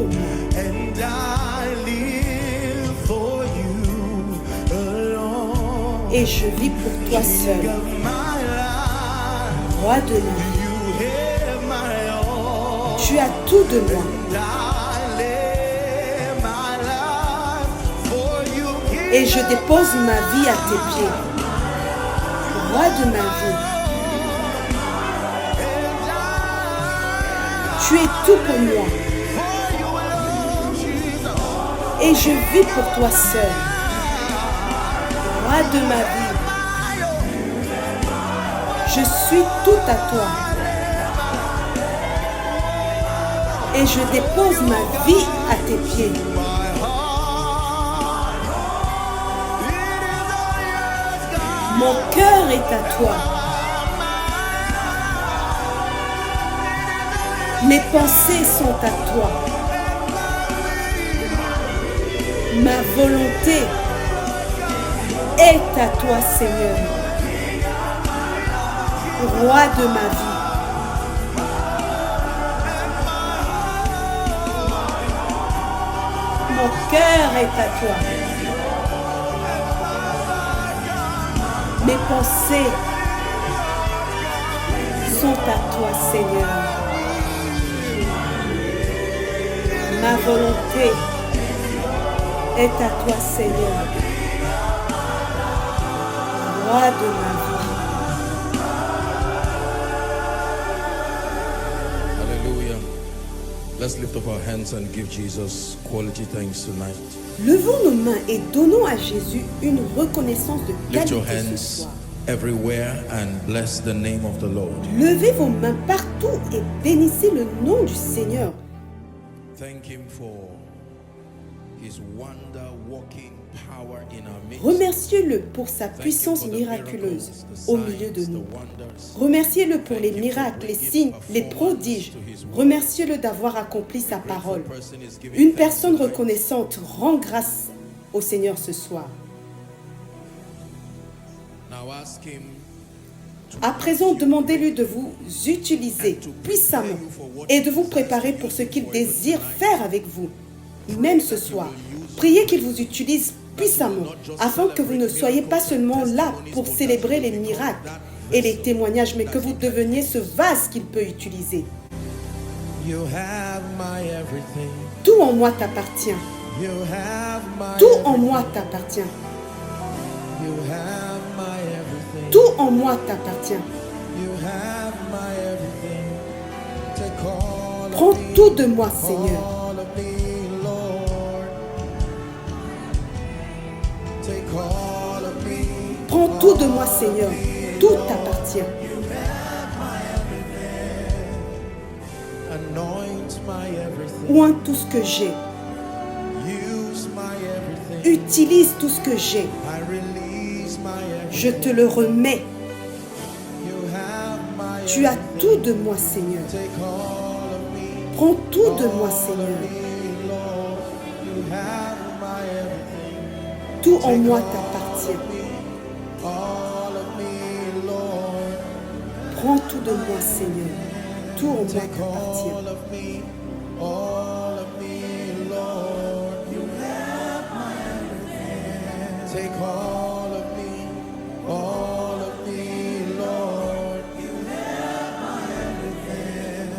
pour moi. and I live for you alone. Et je vis pour toi seul, King of my life, roi de ma vie. you have my all. Tu as tout de moi. I live my life for you, King Et je dépose ma vie à tes pieds, roi de ma vie. Tu es tout pour moi. Et je vis pour toi seul, roi de ma vie. Je suis tout à toi. Et je dépose ma vie à tes pieds. Mon cœur est à toi. Mes pensées sont à toi. Ma volonté est à toi, Seigneur, roi de ma vie. Mon cœur est à toi. Mes pensées sont à toi, Seigneur. Ma volonté est à toi, Seigneur, roi de ma vie. Hallelujah. Let's lift up our hands and give Jesus quality thanks tonight. Levons nos mains et donnons à Jésus une reconnaissance de Lift your qualité ce hands soir. everywhere and bless the name of the Lord. Levez vos mains partout et bénissez le nom du Seigneur. Thank Him for His wonder-working power in our midst. Remerciez-le pour sa Thank Him puissance for the miraculeuse miracles, the au milieu de signs, nous. the wonders. Remerciez-le pour les Thank Him for miracles, les bringing signes, les performance prodiges. to His word. Remerciez-le d'avoir accompli sa Grateful parole. person is giving Une thanks personne tonight. reconnaissante rend grâce au Seigneur ce soir. Now ask Him À présent, demandez-lui de vous utiliser puissamment et de vous préparer pour ce qu'il désire faire avec vous. Même ce soir, priez qu'il vous utilise puissamment afin que vous ne soyez pas seulement là pour célébrer les miracles et les témoignages, mais que vous deveniez ce vase qu'il peut utiliser. You have my everything. Tout en moi t'appartient. You have my Tout en moi t'appartient. You have my everything. Tout en moi t'appartient. You have my everything. Take all Prends of me, tout de moi, Seigneur. all of me, Lord. Take all of me. Prends tout de moi, Seigneur. Tout t'appartient. Anoint my everything. Oint tout ce que j'ai. Use my everything. Utilise tout ce que j'ai. I release my everything. Je te le remets. You have my Tu as tout de moi, Seigneur. Take all of me. Prends tout de moi, Seigneur. Me, Lord. You have my everything. Tout en moi t'appartient. All of me, Lord. Prends tout de moi, Seigneur. Tout en moi Take t'appartient. all of me, Lord. You have my everything. Take all of me, Lord. You have my everything.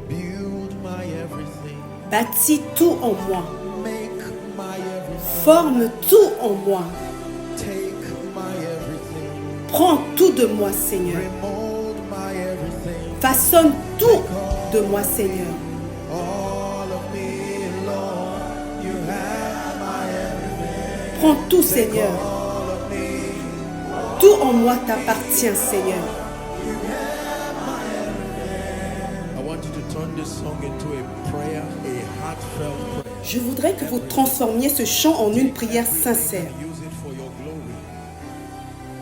Build my everything. Bâtis tout en moi. Make my everything. Forme tout en moi. Take my everything. Prends tout de moi, Seigneur. Remold my everything. Façonne tout de moi, Seigneur. All of me, Lord. You have my everything. Prends tout, Seigneur. All of me. Tout en moi t'appartient, Seigneur. I want you to turn this song into a prayer, a heartfelt prayer. Je voudrais que vous transformiez ce chant en une prière sincère. Use it for your glory.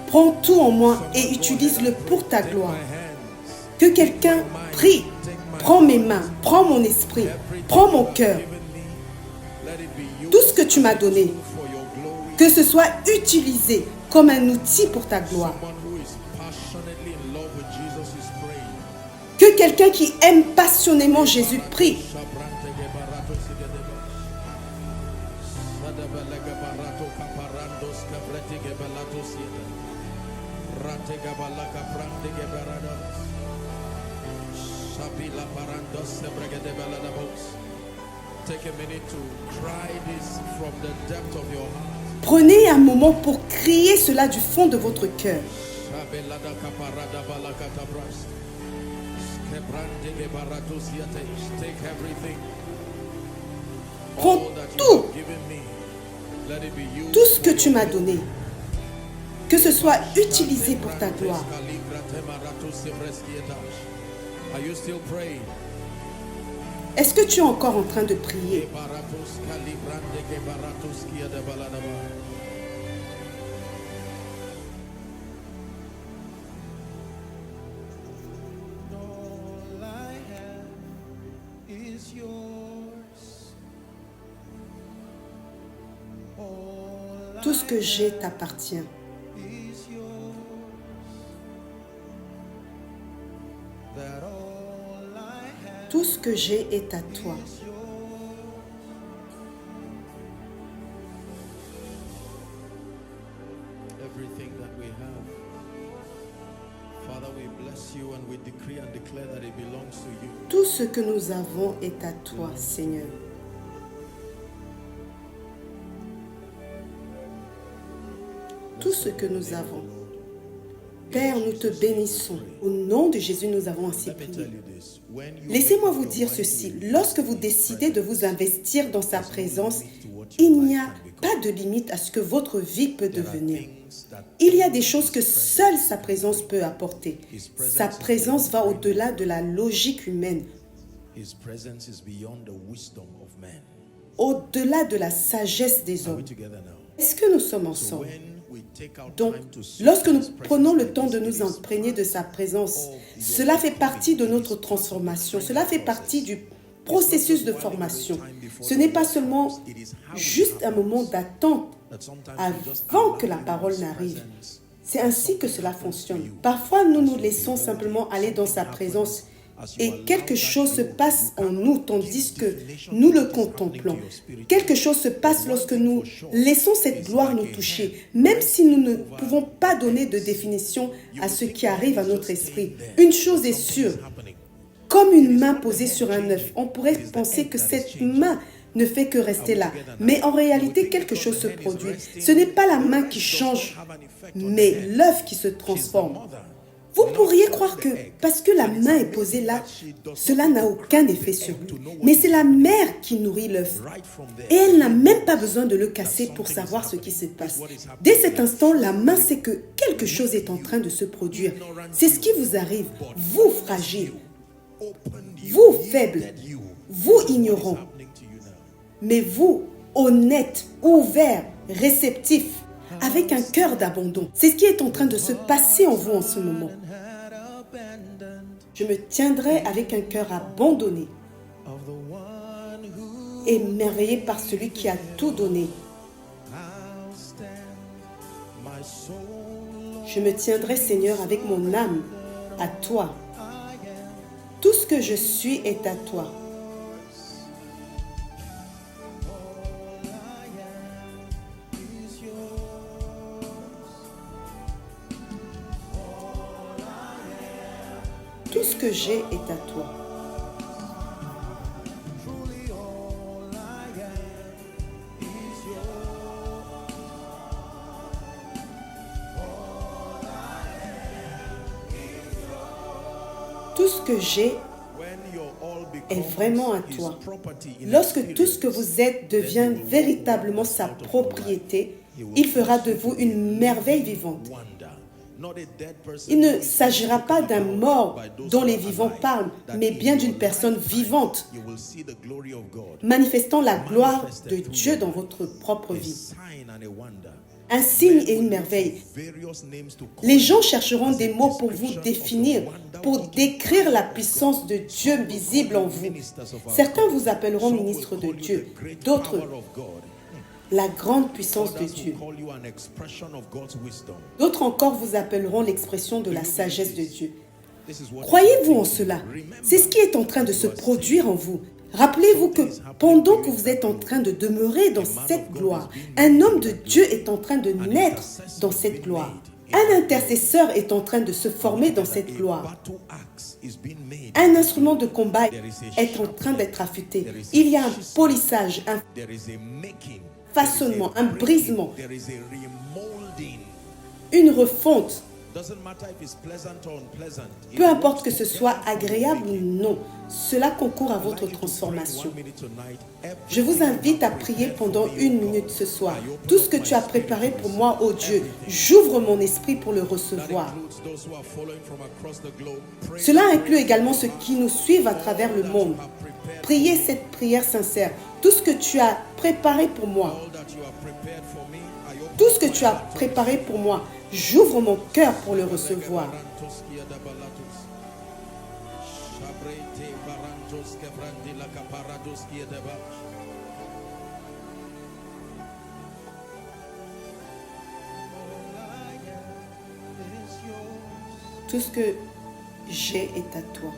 Prends tout en moi et utilise-le pour ta gloire. Que quelqu'un prie. Prends mes mains, prends mon esprit, prends mon cœur. Let it be used Tout ce que tu m'as donné, for your glory. que ce soit utilisé comme un outil pour ta gloire. Someone who is passionately in love with Jesus is praying. Que quelqu'un qui aime passionnément Jésus prie. Take a minute to cry this from the depth of your heart. Prenez un moment pour crier cela du fond de votre cœur. Take everything. Prends tout, tout ce que tu m'as donné, que ce soit utilisé pour ta gloire. Are you still praying? Est-ce que tu es encore en train de prier? All I have is yours. All Tout ce que j'ai t'appartient. is yours. That all I have Tout ce que j'ai est à toi. is yours. Everything that we have. Father, we bless you and we decree and declare that it belongs to you. Tout ce que nous avons est à toi, Seigneur. Tout ce que nous avons. Père, nous te bénissons. Au nom de Jésus, nous avons ainsi Let me prié. tell you this. When you Laissez-moi make vous your dire mind ceci. to Lorsque vous décidez de vous investir dans sa présence, il n'y a pas de limite à ce que votre vie peut devenir. Il y a des choses que seule sa présence peut apporter. Sa présence va au-delà de la logique humaine, His presence is beyond the wisdom of man. au-delà de la sagesse des Are we hommes. together now? Est-ce que nous sommes So ensemble? when we take our Donc, time to seek lorsque nous His prenons le presence, temps de it nous is imprégner de sa présence, part of cela your fait partie de becoming. notre It is transformation, part of cela the fait process. partie du processus de formation. Ce n'est pas seulement juste un moment d'attente That sometimes avant we just que la allow parole His n'arrive. presence. C'est ainsi que cela fonctionne. Parfois, nous nous laissons simplement aller dans sa présence et quelque chose se passe en nous tandis que nous le contemplons. Quelque chose se passe lorsque nous laissons cette gloire nous toucher, même si nous ne pouvons pas donner de définition à ce qui arrive à notre esprit. Une chose est sûre, comme une main posée sur un œuf, on pourrait penser que cette main ne fait que rester là. Mais en réalité, quelque chose se produit. Ce n'est pas la main qui change, mais l'œuf qui se transforme. Vous pourriez croire que parce que la main est posée là, cela n'a aucun effet sur lui. Mais c'est la mère qui nourrit l'œuf. Et elle n'a même pas besoin de le casser pour savoir ce qui se passe. Dès cet instant, la main sait que quelque chose est en train de se produire. C'est ce qui vous arrive, vous fragiles, vous faibles, vous ignorants, mais vous honnêtes, ouverts, réceptifs, avec un cœur d'abandon. C'est ce qui est en train de se passer en vous en ce moment. Had abandoned Je me tiendrai avec un cœur abandonné, of the one who émerveillé par celui qui a tout donné. I'll stand. My soul, Je me tiendrai, Seigneur, avec mon âme à toi. I am Tout ce que je suis est à toi. is yours. Tout ce que j'ai est à toi. Truly all I am is yours. Tout ce que j'ai est vraiment à toi. Lorsque tout ce que vous êtes devient véritablement sa propriété, il fera de vous une merveille vivante. Il ne s'agira pas d'un mort dont les vivants parlent, mais bien d'une personne vivante, manifestant la gloire de Dieu dans votre propre vie. Un signe et une merveille. Les gens chercheront des mots pour vous définir, pour décrire la puissance de Dieu visible en vous. Certains vous appelleront ministre de Dieu, d'autres la grande puissance de Dieu. D'autres encore vous appelleront l'expression de la sagesse de Dieu. Croyez-vous en cela? C'est ce qui est en train de se produire en vous. Rappelez-vous que pendant que vous êtes en train de demeurer dans cette gloire, un homme de Dieu est en train de naître dans cette gloire. Un intercesseur est en train de se former dans cette gloire. Battle axe is being made. Un instrument de combat est en train d'être affûté. Il y a un polissage, un There is a making. façonnement, un brisement, There is a remolding. une refonte. Doesn't matter if it's pleasant or unpleasant. Peu importe que ce soit agréable ou non, cela concourt à votre transformation. Je vous invite à prier pendant 1 minute ce soir. Tout ce que tu as préparé pour moi, ô Dieu, j'ouvre mon esprit pour le recevoir. Cela inclut également ceux qui nous suivent à travers le monde. Priez cette prière sincère. Tout ce que tu as préparé pour moi, tout ce que tu as préparé pour moi, j'ouvre mon cœur pour le recevoir. Tout ce que j'ai est à toi.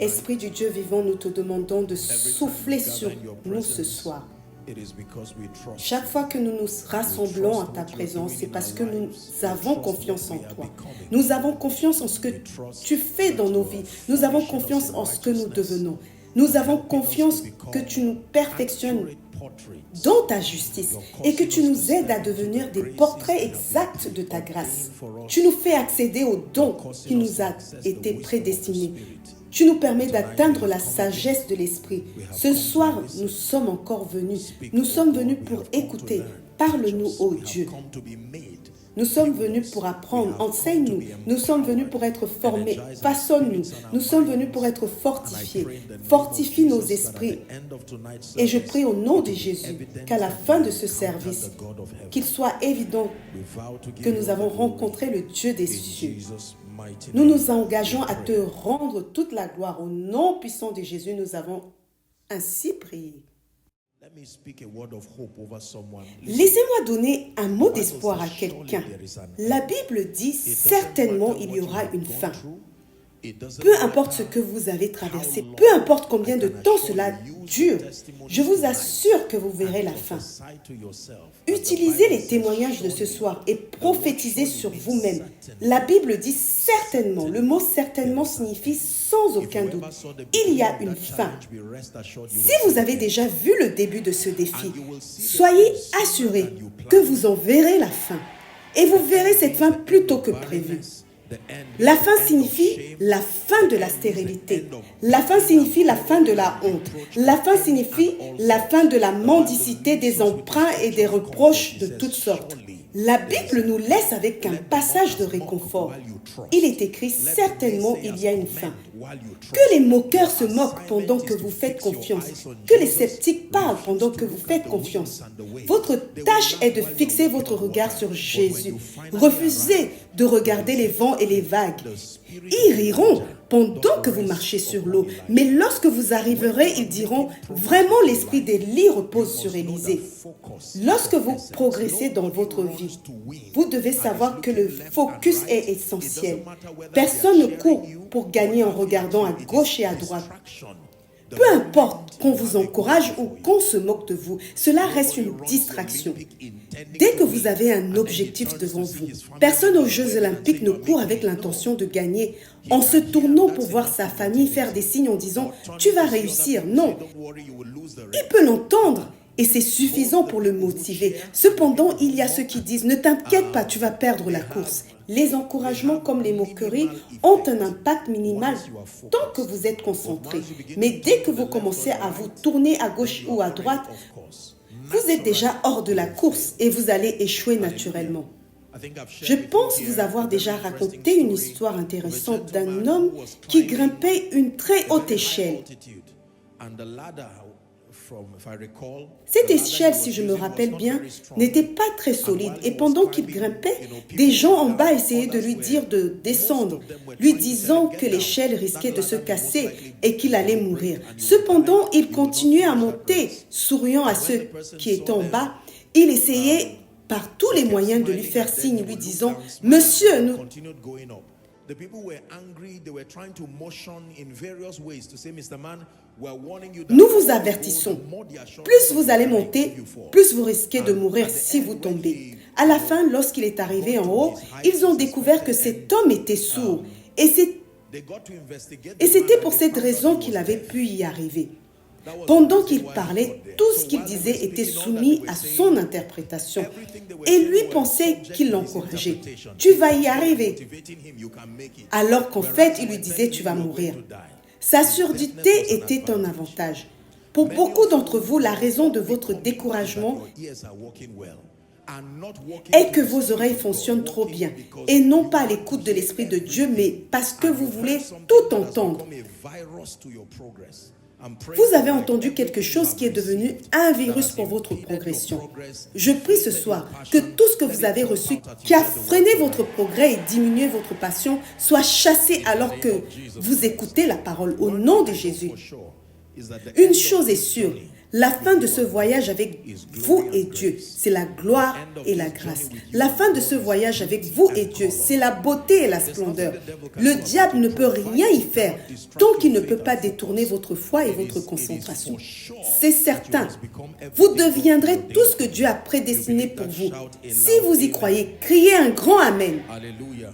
Esprit du Dieu vivant, nous te demandons de souffler sur nous ce soir. Chaque fois que nous nous rassemblons à ta présence, c'est parce que nous avons confiance en toi. Nous avons confiance en ce que tu fais dans nos vies. Nous avons confiance en ce que nous devenons. Nous avons confiance que tu nous perfectionnes dans ta justice et que tu nous aides à devenir des portraits exacts de ta grâce. Tu nous fais accéder au don qui nous a été prédestiné. Tu nous permets d'atteindre la sagesse de l'Esprit. Ce soir, nous sommes encore venus. Nous sommes venus pour écouter. Parle-nous, ô Dieu. Nous sommes venus pour apprendre. Enseigne-nous. Nous sommes venus pour être formés. Façonne-nous. Nous sommes venus pour être fortifiés. Fortifie nos esprits. Et je prie au nom de Jésus qu'à la fin de ce service, qu'il soit évident que nous avons rencontré le Dieu des cieux. Nous nous engageons à te rendre toute la gloire. Au nom puissant de Jésus, nous avons ainsi prié. Laissez-moi donner un mot d'espoir à quelqu'un. La Bible dit certainement il y aura une fin. Peu importe ce que vous avez traversé, peu importe combien de temps cela dure, je vous assure que vous verrez la fin. Utilisez les témoignages de ce soir et prophétisez sur vous-même. La Bible dit certainement. Le mot certainement signifie sans aucun doute. Il y a une fin. Si vous avez déjà vu le début de ce défi, soyez assurés que vous en verrez la fin. Et vous verrez cette fin plus tôt que prévu. La fin signifie la fin de la stérilité. La fin signifie la fin de la honte. La fin signifie la fin de la mendicité, des emprunts et des reproches de toutes sortes. La Bible nous laisse avec un passage de réconfort. Il est écrit certainement il y a une fin. Que les moqueurs se moquent pendant que vous faites confiance. Que les sceptiques parlent pendant que vous faites confiance. Votre tâche est de fixer votre regard sur Jésus. Refusez de regarder les vents et les vagues. Ils riront pendant que vous marchez sur l'eau. Mais lorsque vous arriverez, ils diront « Vraiment, l'esprit d'Élie repose sur Élisée ». Lorsque vous progressez dans votre vie, vous devez savoir que le focus est essentiel. Personne ne court pour gagner en regardant à gauche et à droite. Peu importe qu'on vous encourage ou qu'on se moque de vous, cela reste une distraction. Dès que vous avez un objectif devant vous, personne aux Jeux Olympiques ne court avec l'intention de gagner en se tournant pour voir sa famille faire des signes en disant « tu vas réussir ». Non, il peut l'entendre et c'est suffisant pour le motiver. Cependant, il y a ceux qui disent « ne t'inquiète pas, tu vas perdre la course ». Les encouragements comme les moqueries ont un impact minimal tant que vous êtes concentré. Mais dès que vous commencez à vous tourner à gauche ou à droite, vous êtes déjà hors de la course et vous allez échouer naturellement. Je pense vous avoir déjà raconté une histoire intéressante d'un homme qui grimpait une très haute échelle. Cette échelle, si je me rappelle bien, n'était pas très solide. Et pendant qu'il grimpait, des gens en bas essayaient de lui dire de descendre, lui disant que l'échelle risquait de se casser et qu'il allait mourir. Cependant, il continuait à monter, souriant à ceux qui étaient en bas. Il essayait par tous les moyens de lui faire signe, lui disant « Monsieur, nous... » The people were angry. They were trying to motion in various ways to say, Mr. Man, we're warning you that Nous vous avertissons, plus vous allez monter, plus vous risquez de mourir si vous tombez. À la fin, lorsqu'il est arrivé en haut, ils ont découvert que cet homme était sourd. Et c'était pour cette raison qu'il avait pu y arriver. Pendant qu'il parlait, tout ce qu'il disait était soumis à son interprétation. Et lui pensait qu'il l'encourageait. Tu vas y arriver. Alors qu'en fait, il lui disait, tu vas mourir. Sa surdité était un avantage. Pour beaucoup d'entre vous, la raison de votre découragement est que vos oreilles fonctionnent trop bien. Et non pas à l'écoute de l'Esprit de Dieu, mais parce que vous voulez tout entendre. Vous avez entendu quelque chose qui est devenu un virus pour votre progression. Je prie ce soir que tout ce que vous avez reçu, qui a freiné votre progrès et diminué votre passion, soit chassé alors que vous écoutez la parole au nom de Jésus. Une chose est sûre, la fin de ce voyage avec vous et Dieu, c'est la gloire et la grâce. La fin de ce voyage avec vous et Dieu, c'est la beauté et la splendeur. Le diable ne peut rien y faire tant qu'il ne peut pas détourner votre foi et votre concentration. C'est certain. Vous deviendrez tout ce que Dieu a prédestiné pour vous. Si vous y croyez, criez un grand Amen. Hallelujah.